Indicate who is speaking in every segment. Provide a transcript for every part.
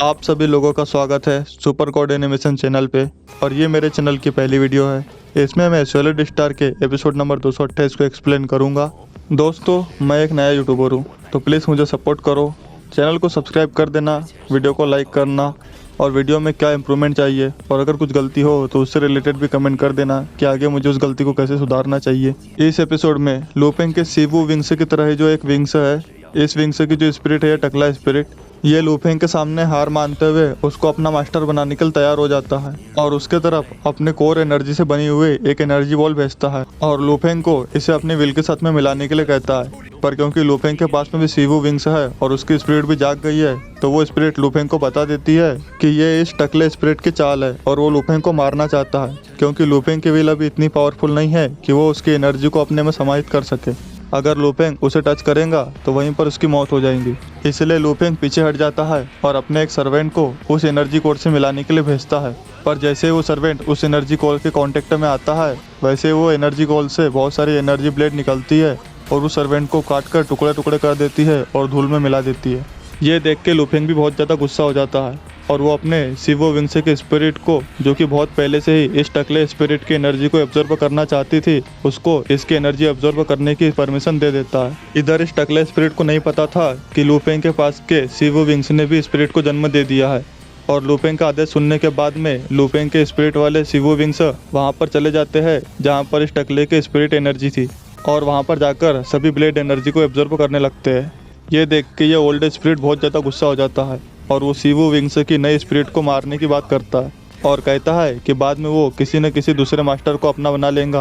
Speaker 1: आप सभी लोगों का स्वागत है सुपर कोड एनिमेशन चैनल पे। और ये मेरे चैनल की पहली वीडियो है। इसमें मैं सॉलिड स्टार के एपिसोड नंबर 228 को एक्सप्लेन करूँगा। दोस्तों, मैं एक नया यूट्यूबर हूँ, तो प्लीज़ मुझे सपोर्ट करो। चैनल को सब्सक्राइब कर देना, वीडियो को लाइक करना और वीडियो में क्या इम्प्रूवमेंट चाहिए और अगर कुछ गलती हो तो उससे रिलेटेड भी कमेंट कर देना कि आगे मुझे उस गलती को कैसे सुधारना चाहिए। इस एपिसोड में लू फेंग के शिवू विंग्स की तरह ही जो एक विंग्स है, इस विंग्स की जो स्पिरिट है टकला स्पिरिट, ये लू फेंग के सामने हार मानते हुए उसको अपना मास्टर बनाने के लिए तैयार हो जाता है और उसके तरफ अपने कोर एनर्जी से बनी हुई एक एनर्जी बॉल भेजता है और लू फेंग को इसे अपनी विल के साथ में मिलाने के लिए कहता है। पर क्योंकि लू फेंग के पास में भी शिवू विंग्स है और उसकी स्पिरिट भी जाग गई है, तो वो स्पिरिट लू फेंग को बता देती है कि ये इस टकले स्पिरिट की चाल है और वो लू फेंग को मारना चाहता है, क्योंकि लू फेंग की विल अभी इतनी पावरफुल नहीं है कि वो उसकी एनर्जी को अपने में समाहित कर सके। अगर लू फेंग उसे टच करेगा तो वहीं पर उसकी मौत हो जाएगी। इसलिए लू फेंग पीछे हट जाता है और अपने एक सर्वेंट को उस एनर्जी कोर से मिलाने के लिए भेजता है। पर जैसे वो सर्वेंट उस एनर्जी कोर के कांटेक्ट में आता है, वैसे वो एनर्जी कोर से बहुत सारी एनर्जी ब्लेड निकलती है और उस सर्वेंट को काट कर टुकड़े टुकड़े कर देती है और धूल में मिला देती है। ये देख के लू फेंग भी बहुत ज़्यादा गुस्सा हो जाता है और वो अपने शिवू विंग्स के स्पिरिट को, जो कि बहुत पहले से ही इस टकले स्पिरिट की एनर्जी को एब्जॉर्ब करना चाहती थी, उसको इसकी एनर्जी एब्जॉर्ब करने की परमिशन दे देता है। इधर इस टकले स्पिरिट को नहीं पता था कि लू फेंग के पास के शिवू विंग्स ने भी स्पिरिट को जन्म दे दिया है और लू फेंग का आदेश सुनने के बाद में लू फेंग के स्पिरिट वाले शिवू विंग्स वहाँ पर चले जाते हैं जहाँ पर इस टकले के स्पिरिट एनर्जी थी और वहाँ पर जाकर सभी ब्लेड एनर्जी को एब्जॉर्ब करने लगते हैं। ये देख के ये ओल्ड स्पिरिट बहुत ज़्यादा गुस्सा हो जाता है और वो शिवू विंग्स की नई स्पिरिट को मारने की बात करता है और कहता है कि बाद में वो किसी न किसी दूसरे मास्टर को अपना बना लेगा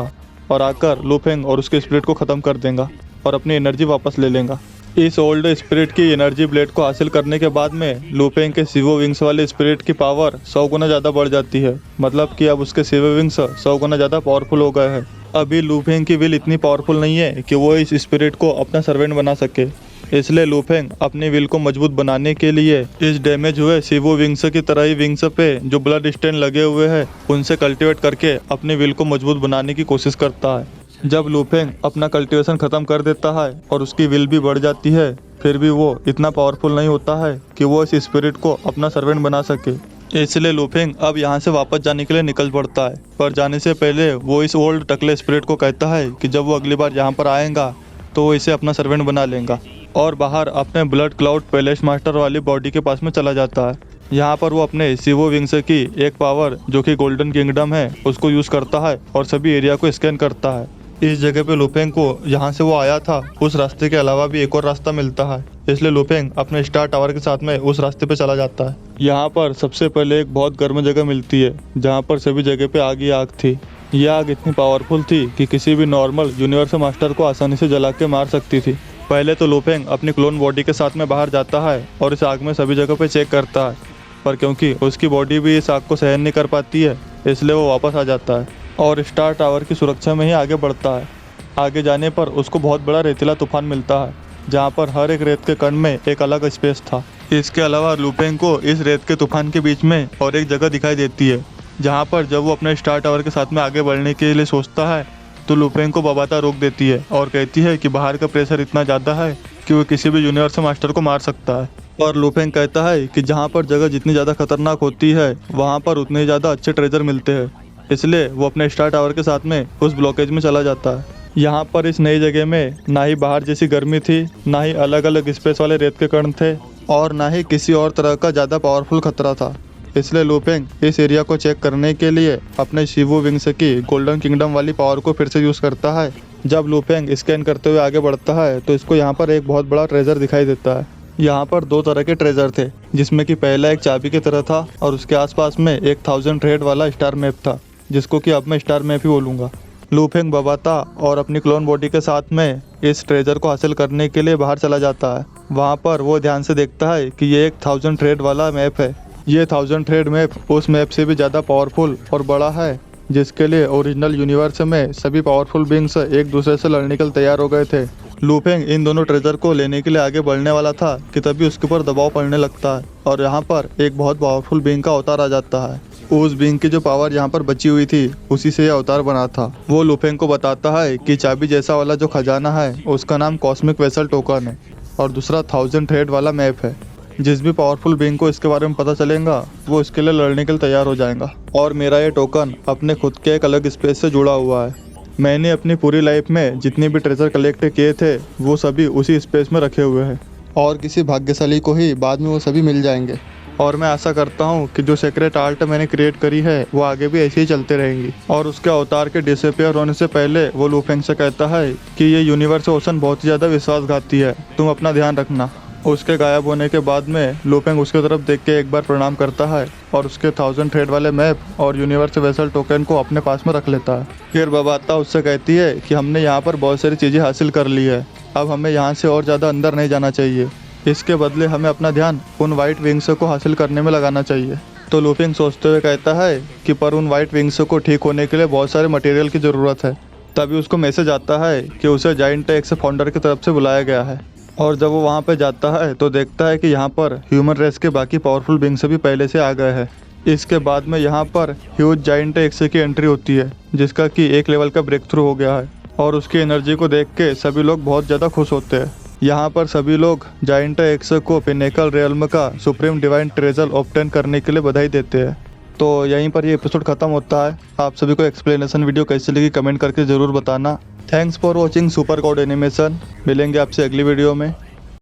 Speaker 1: और आकर लू फेंग और उसके स्पिरिट को ख़त्म कर देगा और अपनी एनर्जी वापस ले लेगा। इस ओल्ड स्पिरिट की एनर्जी ब्लेड को हासिल करने के बाद में लू फेंग के शिवू विंग्स वाले स्पिरिट की पावर 100 गुना ज़्यादा बढ़ जाती है। मतलब कि अब उसके शिवू विंग्स 100 गुना ज़्यादा पावरफुल हो गए हैं। अभी लू फेंग की विल इतनी पावरफुल नहीं है कि वो इस स्पिरिट को अपना सर्वेंट बना सके, इसलिए लू फेंग अपनी विल को मजबूत बनाने के लिए इस डैमेज हुए शिवू विंग्स की तरह ही विंग्स पे जो ब्लड स्टेन लगे हुए हैं उनसे कल्टीवेट करके अपनी विल को मजबूत बनाने की कोशिश करता है। जब लू फेंग अपना कल्टीवेशन खत्म कर देता है और उसकी विल भी बढ़ जाती है, फिर भी वो इतना पावरफुल नहीं होता है कि वो इस स्पिरिट को अपना सर्वेंट बना सके। इसलिए लू फेंग अब यहाँ से वापस जाने के लिए निकल पड़ता है। पर जाने से पहले वो इस ओल्ड टकले स्पिरिट को कहता है कि जब वो अगली बार यहाँ पर आएगा तो वो इसे अपना सर्वेंट बना लेगा और बाहर अपने ब्लड क्लाउड पैलेस मास्टर वाली बॉडी के पास में चला जाता है। यहाँ पर वो अपने शिवू विंग्स की एक पावर, जो कि गोल्डन किंगडम है, उसको यूज़ करता है और सभी एरिया को स्कैन करता है। इस जगह पे लू फेंग को जहाँ से वो आया था उस रास्ते के अलावा भी एक और रास्ता मिलता है, इसलिए लू फेंग अपने स्टार टावर के साथ में उस रास्ते पे चला जाता है। यहाँ पर सबसे पहले एक बहुत गर्म जगह मिलती है जहाँ पर सभी जगह पे आग ही आग थी। यह आग इतनी पावरफुल थी कि किसी भी नॉर्मल यूनिवर्सल मास्टर को आसानी से जला के मार सकती थी। पहले तो लू फेंग अपनी क्लोन बॉडी के साथ में बाहर जाता है और इस आग में सभी जगह पे चेक करता है, पर क्योंकि उसकी बॉडी भी इस आग को सहन नहीं कर पाती है, इसलिए वो वापस आ जाता है और स्टार टावर की सुरक्षा में ही आगे बढ़ता है। आगे जाने पर उसको बहुत बड़ा रेतीला तूफान मिलता है जहाँ पर हर एक रेत के कण में एक अलग स्पेस था। इसके अलावा लू फेंग को इस रेत के तूफान के बीच में और एक जगह दिखाई देती है जहाँ पर जब वो अपने स्टार टावर के साथ में आगे बढ़ने के लिए सोचता है तो लू फेंग को बबाता रोक देती है और कहती है कि बाहर का प्रेशर इतना ज़्यादा है कि वो किसी भी यूनिवर्सल मास्टर को मार सकता है। और लू फेंग कहता है कि जहाँ पर जगह जितनी ज़्यादा खतरनाक होती है वहाँ पर उतने ही ज़्यादा अच्छे ट्रेजर मिलते हैं, इसलिए वो अपने स्टार टावर के साथ में उस ब्लॉकेज में चला जाता है। यहाँ पर इस नई जगह में ना ही बाहर जैसी गर्मी थी, ना ही अलग अलग स्पेस वाले रेत के कण थे और ना ही किसी और तरह का ज़्यादा पावरफुल खतरा था। इसलिए लू फेंग इस एरिया को चेक करने के लिए अपने शिवू विंग्स की गोल्डन किंगडम वाली पावर को फिर से यूज़ करता है। जब लू फेंग स्कैन करते हुए आगे बढ़ता है तो इसको यहाँ पर एक बहुत बड़ा ट्रेजर दिखाई देता है। यहाँ पर 2 तरह के ट्रेजर थे, जिसमें कि पहला एक चाबी की तरह था और उसके आसपास में एक 1000 थ्रेड वाला स्टार मैप था, जिसको कि अब मैं स्टार मैप ही बोलूँगा। लू फेंग बबाता और अपनी क्लोन बॉडी के साथ में इस ट्रेजर को हासिल करने के लिए बाहर चला जाता है। वहाँ पर वो ध्यान से देखता है कि ये एक 1000 थ्रेड वाला मैप है। ये 1000 थ्रेड मैप उस मैप से भी ज़्यादा पावरफुल और बड़ा है, जिसके लिए ओरिजिनल यूनिवर्स में सभी पावरफुल बींग्स एक दूसरे से लड़ने के लिए तैयार हो गए थे। लू फेंग इन दोनों ट्रेजर को लेने के लिए आगे बढ़ने वाला था कि तभी उसके ऊपर दबाव पड़ने लगता है और यहाँ पर एक बहुत पावरफुल बींग का अवतार आ जाता है। उस बींग की जो पावर यहाँ पर बची हुई थी उसी से यह अवतार बना था। वो लू फेंग को बताता है कि चाबी जैसा वाला जो खजाना है उसका नाम कॉस्मिक वेसल टोकन है और दूसरा 1000 थ्रेड वाला मैप है। जिस भी पावरफुल बीइंग को इसके बारे में पता चलेगा वो इसके लिए लड़ने के लिए तैयार हो जाएगा। और मेरा ये टोकन अपने खुद के एक अलग स्पेस से जुड़ा हुआ है। मैंने अपनी पूरी लाइफ में जितने भी ट्रेजर कलेक्ट किए थे वो सभी उसी स्पेस में रखे हुए हैं और किसी भाग्यशाली को ही बाद में वो सभी मिल जाएंगे। और मैं आशा करता हूँ कि जो सीक्रेट आर्ट मैंने क्रिएट करी है वो आगे भी ऐसे ही चलते रहेंगी। और उसके अवतार के डिसअपियर होने से पहले वो लू फेंग से कहता है कि ये यूनिवर्स ओशन बहुत ही ज़्यादा विश्वासघाती है, तुम अपना ध्यान रखना। उसके गायब होने के बाद में लू फेंग उसके तरफ देख के एक बार प्रणाम करता है और उसके 1000 थ्रेड वाले मैप और यूनिवर्स वेसल टोकन को अपने पास में रख लेता है। फिर बबाता उससे कहती है कि हमने यहाँ पर बहुत सारी चीज़ें हासिल कर ली है, अब हमें यहाँ से और ज़्यादा अंदर नहीं जाना चाहिए। इसके बदले हमें अपना ध्यान उन वाइट विंग्स को हासिल करने में लगाना चाहिए। तो लू फेंग सोचते हुए कहता है कि पर उन वाइट विंग्स को ठीक होने के लिए बहुत सारे मटेरियल की ज़रूरत है। तभी उसको मैसेज आता है कि उसे जायंट एक्स फाउंडर की तरफ से बुलाया गया है। और जब वो वहाँ पे जाता है तो देखता है कि यहाँ पर ह्यूमन रेस के बाकी पावरफुल बीइंग्स भी पहले से आ गए हैं। इसके बाद में यहाँ पर ह्यूज जायंट एक्स की एंट्री होती है जिसका कि एक लेवल का ब्रेक थ्रू हो गया है और उसकी एनर्जी को देख के सभी लोग बहुत ज़्यादा खुश होते हैं। यहाँ पर सभी लोग जायंट एक्स को पिनेकल रियल्म का सुप्रीम डिवाइन ट्रेजर ऑब्टेन करने के लिए बधाई देते हैं। तो यहीं पर ये एपिसोड ख़त्म होता है। आप सभी को एक्सप्लेनेशन वीडियो कैसी लगी कमेंट करके ज़रूर बताना। Thanks for watching super code animation. मिलेंगे आपसे अगली वीडियो में।